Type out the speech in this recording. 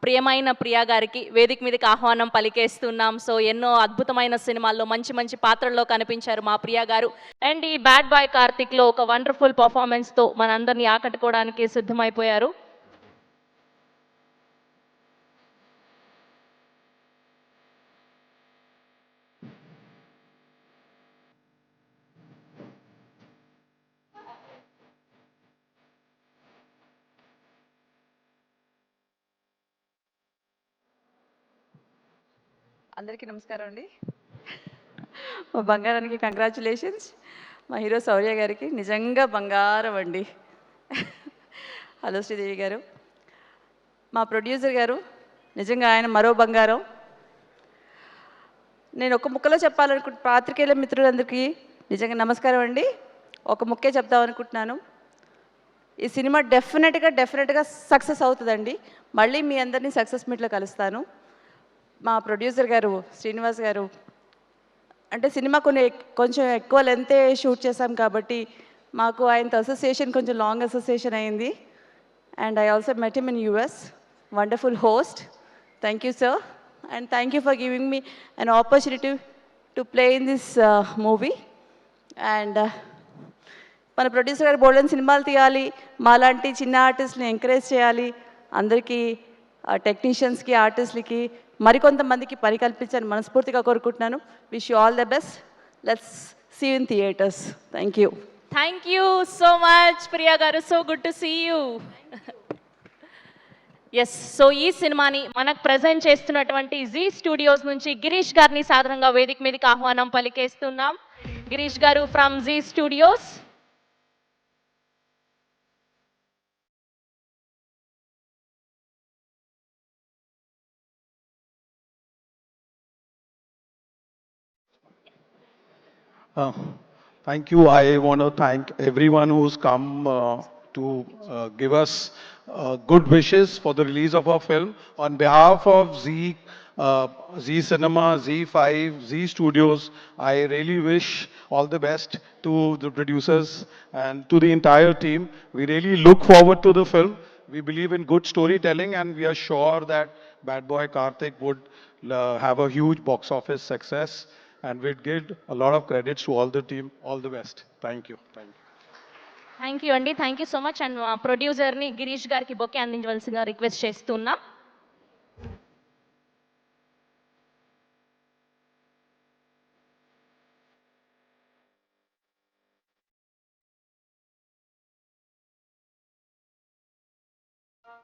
ప్రియమైన ప్రియా గారికి వేదిక మీదకి ఆహ్వానం పలికేస్తున్నాం. సో ఎన్నో అద్భుతమైన సినిమాల్లో మంచి మంచి పాత్రల్లో కనిపించారు మా ప్రియా గారు. అండ్ ఈ బ్యాడ్ బాయ్ కార్తిక్లో ఒక వండర్ఫుల్ పర్ఫార్మెన్స్తో మనందరినీ ఆకట్టుకోవడానికి సిద్ధమైపోయారు. అందరికీ నమస్కారం అండి. మా బంగారానికి కంగ్రాచులేషన్స్. మా హీరో శౌర్య గారికి నిజంగా బంగారం అండి. హలో శ్రీదేవి గారు. మా ప్రొడ్యూసర్ గారు నిజంగా ఆయన మరో బంగారం. నేను ఒక ముక్కలో పాత్రికేయుల మిత్రులందరికీ నిజంగా నమస్కారం అండి. ఒక ముక్కే చెప్దామనుకుంటున్నాను. ఈ సినిమా డెఫినెట్గా సక్సెస్ అవుతుందండి. మళ్ళీ మీ అందరినీ సక్సెస్ మీట్లో కలుస్తాను. మా ప్రొడ్యూసర్ గారు శ్రీనివాస్ గారు అంటే సినిమా కొంచెం ఎక్కువ లెంతే షూట్ చేశాం కాబట్టి మాకు ఆయనతో అసోసియేషన్ కొంచెం లాంగ్ అసోసియేషన్ అయింది. And I also met him in US. Wonderful host. Thank you sir. And thank you for giving me an opportunity to play in this movie. And మన producer గారు బోల్డెన్ సినిమాలు తీయాలి, మాలాంటి చిన్న ఆర్టిస్ట్ని ఎంకరేజ్ చేయాలి, అందరికీ టెక్నీషియన్స్కి ఆర్టిస్ట్లకి మరికొంతమందికి పని కల్పించాలని మనస్ఫూర్తిగా కోరుకుంటున్నాను. Wish you all the best. Let's see in theatres. Thank you. Thank you so much Priya గారు. So good to see you. Yes, so ఈ సినిమాని మనకు ప్రజెంట్ చేస్తున్నటువంటి జీ స్టూడియోస్ నుంచి గిరీష్ గారిని సాధారణంగా వేదిక మీదకి ఆహ్వానం పలికేస్తున్నాం. గిరీష్ గారు from Zee Studios. Thank you. I want to thank everyone who's come to give us good wishes for the release of our film. On behalf of Z Cinema, Z5, Z Studios, I really wish all the best to the producers and to the entire team. We really look forward to the film. We believe in good storytelling, and we are sure that Bad Boy Karthik would have a huge box office success. And we'd give a lot of credits to all the team. All the best. Thank you. Thank you. Thank you అండి. Thank you so much. And ప్రొడ్యూసర్ని గిరీష్ గారికి bouquet అందించవలసిందిగా request చేస్తున్నాం.